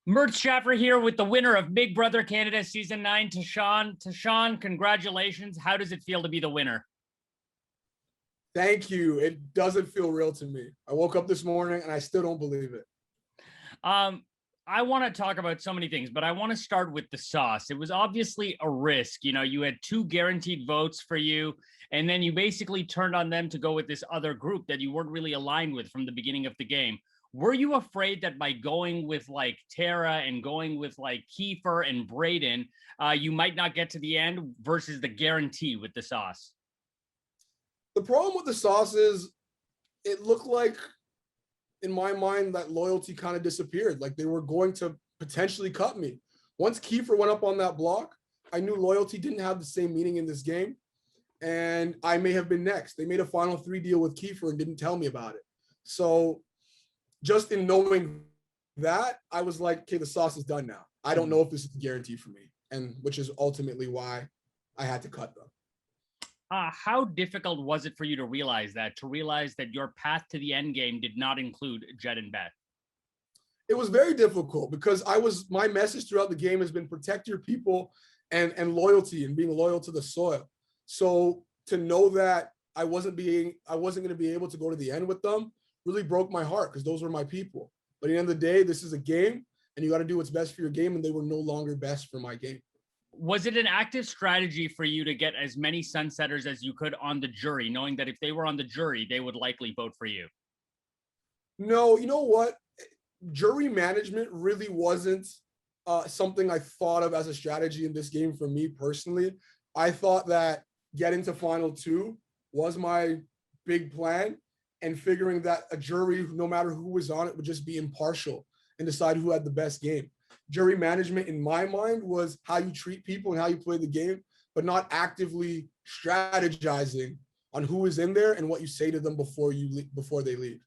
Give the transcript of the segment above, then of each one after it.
Murtz Jaffer here with the winner of Big Brother Canada Season 9, Tychon. Tychon, congratulations. How does it feel to be the winner? Thank you. It doesn't feel real to me. I woke up this morning and I still don't believe it. I want to talk about so many things, but I want to start with the sauce. It was obviously a risk. You know, you had 2 guaranteed votes for you, and then you basically turned on them to go with this other group that you weren't really aligned with from the beginning of the game. Were you afraid that by going with like Tara and going with like Kiefer and Braden, you might not get to the end versus the guarantee with the sauce? The problem with the sauce is it looked like, in my mind, that loyalty kind of disappeared. Like they were going to potentially cut me. Once Kiefer went up on that block, I knew loyalty didn't have the same meaning in this game. And I may have been next. They made a final 3 deal with Kiefer and didn't tell me about it. So just in knowing that, I was like, okay, the sauce is done now. I don't know if this is a guarantee for me, and which is ultimately why I had to cut them. How difficult was it for you to realize that your path to the end game did not include Jed and Beth? It was very difficult because my message throughout the game has been protect your people and loyalty and being loyal to the soil. So to know that I wasn't going to be able to go to the end with them really broke my heart because those were my people. But at the end of the day, this is a game and you got to do what's best for your game, and they were no longer best for my game. Was it an active strategy for you to get as many Sunsetters as you could on the jury, knowing that if they were on the jury, they would likely vote for you? No, you know what? Jury management really wasn't something I thought of as a strategy in this game for me personally. I thought that getting to final 2 was my big plan, and figuring that a jury, no matter who was on it, would just be impartial and decide who had the best game. Jury management, in my mind, was how you treat people and how you play the game, but not actively strategizing on who is in there and what you say to them before they leave.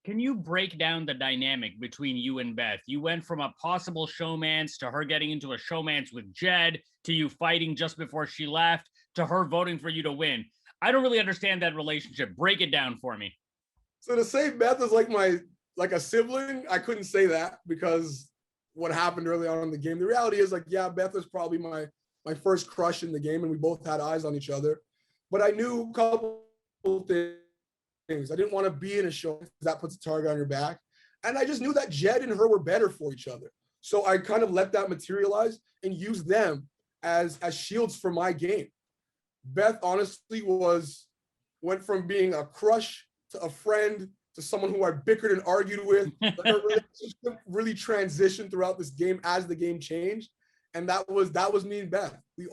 Can you break down the dynamic between you and Beth? You went from a possible showmance to her getting into a showmance with Jed, to you fighting just before she left, to her voting for you to win. I don't really understand that relationship. Break it down for me. So to say Beth is like a sibling, I couldn't say that because what happened early on in the game. The reality is, like, yeah, Beth was probably my first crush in the game, and we both had eyes on each other. But I knew a couple things. I didn't want to be in a show because that puts a target on your back. And I just knew that Jed and her were better for each other. So I kind of let that materialize and use them as shields for my game. Beth honestly went from being a crush to a friend to someone who I bickered and argued with. Her relationship really transitioned throughout this game as the game changed. And that was me and Beth. We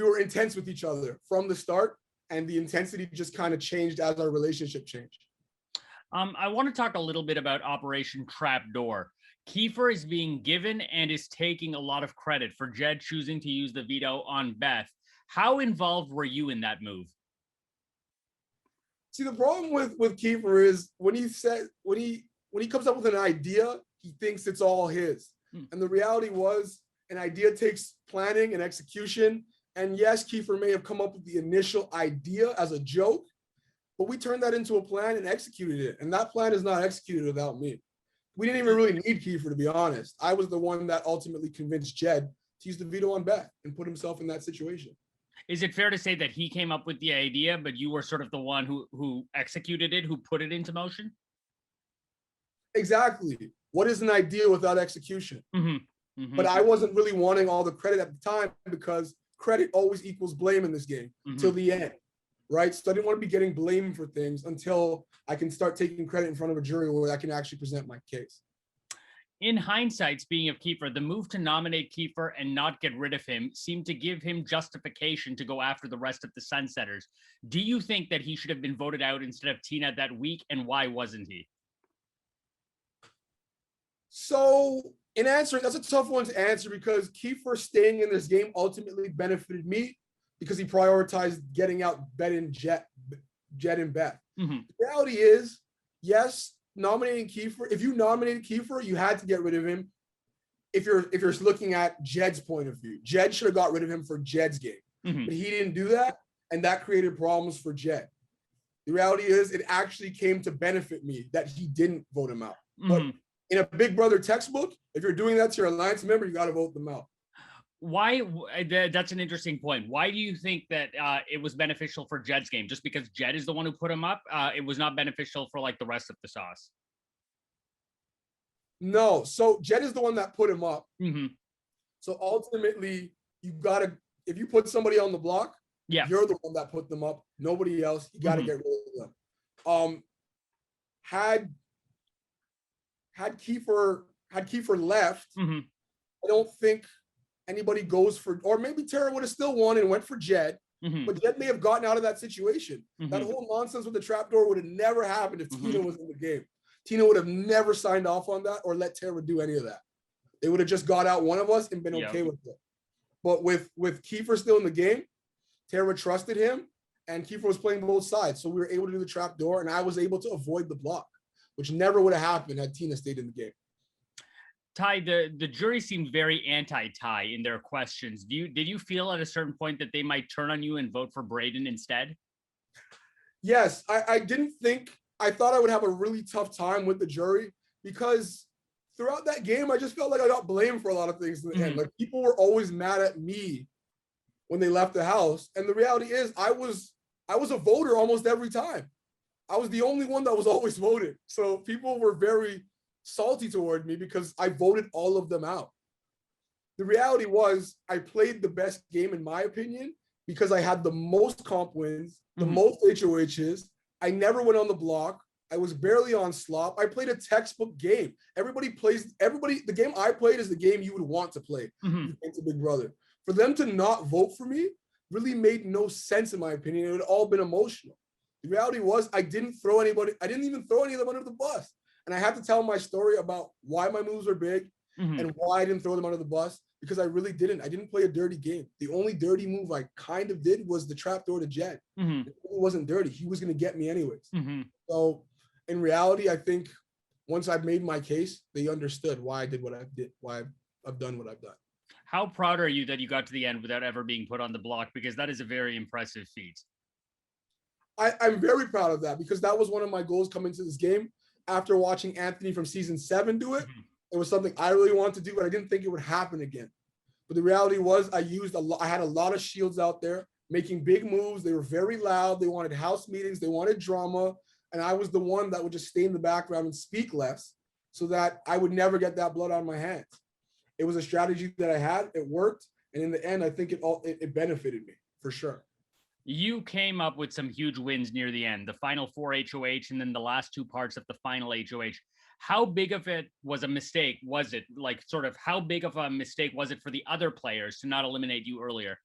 were intense with each other from the start, and the intensity just kind of changed as our relationship changed. I want to talk a little bit about Operation Trapdoor. Kiefer is being given and is taking a lot of credit for Jed choosing to use the veto on Beth. How involved were you in that move? See, the problem with Kiefer is when he comes up with an idea, he thinks it's all his. And the reality was, an idea takes planning and execution. And yes, Kiefer may have come up with the initial idea as a joke, but we turned that into a plan and executed it. And that plan is not executed without me. We didn't even really need Kiefer, to be honest. I was the one that ultimately convinced Jed to use the veto on Beth and put himself in that situation. Is it fair to say that he came up with the idea, but you were sort of the one who executed it, who put it into motion? Exactly. What is an idea without execution? Mm-hmm. Mm-hmm. But I wasn't really wanting all the credit at the time because credit always equals blame in this game till the end, right? So I didn't want to be getting blamed for things until I can start taking credit in front of a jury where I can actually present my case. In hindsight, speaking of Kiefer, the move to nominate Kiefer and not get rid of him seemed to give him justification to go after the rest of the Sunsetters. Do you think that he should have been voted out instead of Tina that week, and why wasn't he? So in answering, that's a tough one to answer because Kiefer staying in this game ultimately benefited me because he prioritized getting out Jed and Beth. Mm-hmm. The reality is, yes, nominating Kiefer, if you nominated Kiefer, you had to get rid of him. If you're looking at Jed's point of view, Jed should have got rid of him for Jed's game, but he didn't do that, and that created problems for Jed. The reality is, it actually came to benefit me that he didn't vote him out. But In a Big Brother textbook, if you're doing that to your alliance member, you got to vote them out. Why? That's an interesting point. Why do you think that it was beneficial for Jed's game? Just because Jed is the one who put him up, it was not beneficial for like the rest of the sauce. No, so Jed is the one that put him up. Mm-hmm. So ultimately, you gotta, if you put somebody on the block, Yeah, you're the one that put them up. Nobody else. You got to get rid of them. Had Kiefer left, I don't think anybody goes for, or maybe Tara would have still won and went for Jed, but Jed may have gotten out of that situation. That whole nonsense with the trapdoor would have never happened if Tina was in the game. Tina would have never signed off on that or let Tara do any of that. They would have just got out one of us and been okay with it. But with Kiefer still in the game, Tara trusted him, and Kiefer was playing both sides. So we were able to do the trapdoor, and I was able to avoid the block, which never would have happened had Tina stayed in the game. Ty, the jury seemed very anti-Ty in their questions. Did you feel at a certain point that they might turn on you and vote for Brayden instead? Yes, I didn't think, I thought I would have a really tough time with the jury because throughout that game, I just felt like I got blamed for a lot of things in the end. Like people were always mad at me when they left the house. And the reality is I was a voter almost every time. I was the only one that was always voted. So people were very salty toward me because I voted all of them out. The reality was I played the best game in my opinion because I had the most comp wins, the most HOHs. I never went on the block. I was barely on slop. I played a textbook game. The game I played is the game you would want to play into Big Brother. For them to not vote for me really made no sense in my opinion. It had all been emotional. The reality was I didn't even throw any of them under the bus. And I have to tell my story about why my moves are big and why I didn't throw them under the bus, because I really didn't. I didn't play a dirty game. The only dirty move I kind of did was the trapdoor to Jed. It wasn't dirty. He was going to get me anyways. So in reality, I think once I've made my case, they understood why I did what I did, why I've done what I've done. How proud are you that you got to the end without ever being put on the block? Because that is a very impressive feat. I'm very proud of that because that was one of my goals coming to this game. After watching Anthony from season 7 do it, it was something I really wanted to do, but I didn't think it would happen again. But the reality was I had a lot of shields out there making big moves. They were very loud. They wanted house meetings. They wanted drama. And I was the one that would just stay in the background and speak less so that I would never get that blood on my hands. It was a strategy that I had. It worked. And in the end, I think it benefited me for sure. You came up with some huge wins near the end, the final 4 HOH and then the last 2 parts of the final HOH. How big of it was a mistake? Was it like sort of how big of a mistake was it for the other players to not eliminate you earlier?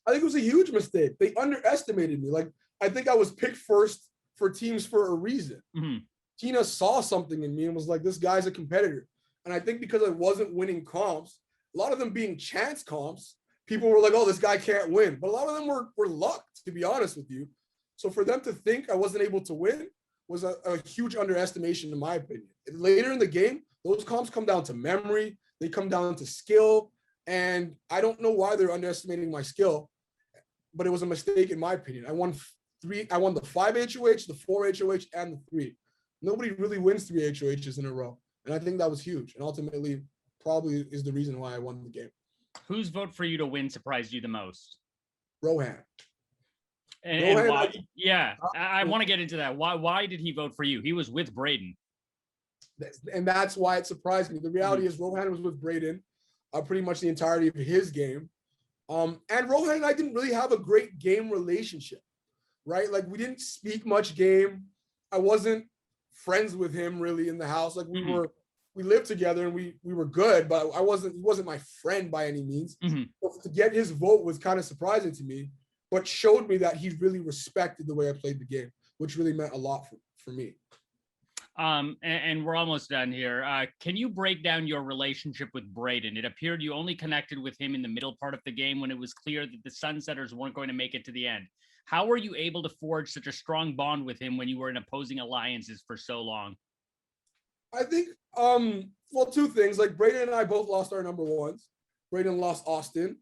I think it was a huge mistake. They underestimated me. Like, I think I was picked first for teams for a reason. Tina saw something in me and was like, this guy's a competitor. And I think because I wasn't winning comps, a lot of them being chance comps, people were like, oh, this guy can't win. But a lot of them were luck, to be honest with you. So for them to think I wasn't able to win was a huge underestimation, in my opinion. And later in the game, those comps come down to memory. They come down to skill. And I don't know why they're underestimating my skill, but it was a mistake, in my opinion. I won the 5 HOH, the 4 HOH, and the 3. Nobody really wins 3 HOHs in a row. And I think that was huge. And ultimately, probably is the reason why I won the game. Whose vote for you to win surprised you the most? Rohan. And why? I want to get into that. Why did he vote for you? He was with Brayden. And that's why it surprised me. The reality is Rohan was with Brayden pretty much the entirety of his game. And Rohan and I didn't really have a great game relationship, right? Like we didn't speak much game. I wasn't friends with him really in the house. Like we lived together and we were good, but he wasn't my friend by any means. So to get his vote was kind of surprising to me, but showed me that he really respected the way I played the game, which really meant a lot for me. And we're almost done here. Can you break down your relationship with Brayden? It appeared you only connected with him in the middle part of the game when it was clear that the Sunsetters weren't going to make it to the end. How were you able to forge such a strong bond with him when you were in opposing alliances for so long? I think, well, 2 things. Like Brayden and I both lost our number ones. Brayden lost Austin.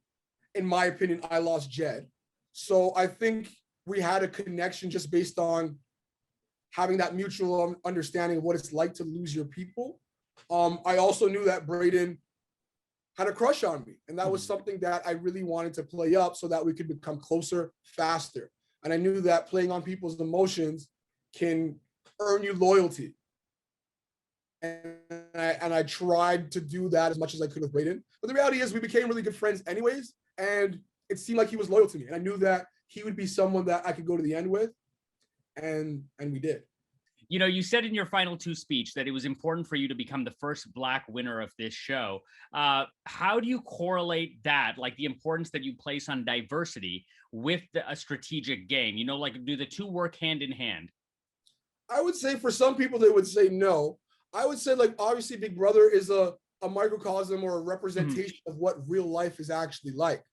In my opinion, I lost Jed. So I think we had a connection just based on having that mutual understanding of what it's like to lose your people. I also knew that Braden had a crush on me. And that was something that I really wanted to play up so that we could become closer faster. And I knew that playing on people's emotions can earn you loyalty. And I tried to do that as much as I could with Braden. But the reality is we became really good friends anyways. And it seemed like he was loyal to me. And I knew that he would be someone that I could go to the end with. And we did. You know, you said in your final two speech that it was important for you to become the first Black winner of this show. How do you correlate that, like the importance that you place on diversity with a strategic game? You know, like do the two work hand in hand? I would say for some people, they would say no. I would say like, obviously Big Brother is a microcosm or a representation of what real life is actually like.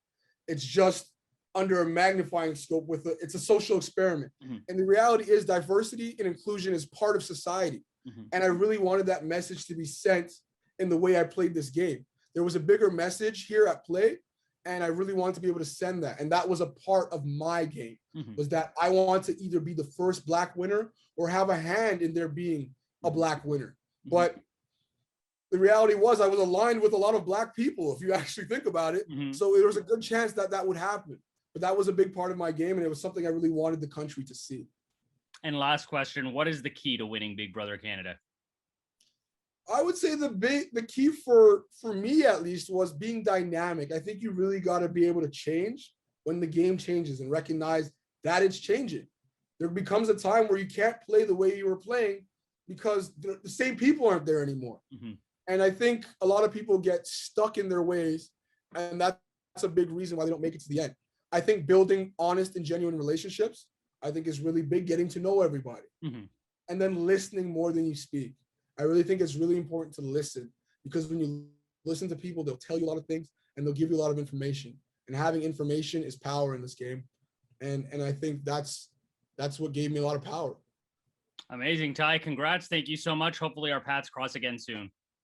It's just under a magnifying scope it's a social experiment. And the reality is diversity and inclusion is part of society. And I really wanted that message to be sent in the way I played this game. There was a bigger message here at play, and I really wanted to be able to send that. And that was a part of my game, was that I want to either be the first Black winner or have a hand in there being a Black winner. But the reality was I was aligned with a lot of Black people, if you actually think about it. So there was a good chance that that would happen. But that was a big part of my game, and it was something I really wanted the country to see. And last question, what is the key to winning Big Brother Canada? I would say the key for me, at least, was being dynamic. I think you really got to be able to change when the game changes and recognize that it's changing. There becomes a time where you can't play the way you were playing because the same people aren't there anymore. And I think a lot of people get stuck in their ways, and that's a big reason why they don't make it to the end. I think building honest and genuine relationships, I think is really big, getting to know everybody. And then listening more than you speak. I really think it's really important to listen, because when you listen to people, they'll tell you a lot of things and they'll give you a lot of information. And having information is power in this game. And I think that's what gave me a lot of power. Amazing, Ty. Congrats. Thank you so much. Hopefully our paths cross again soon.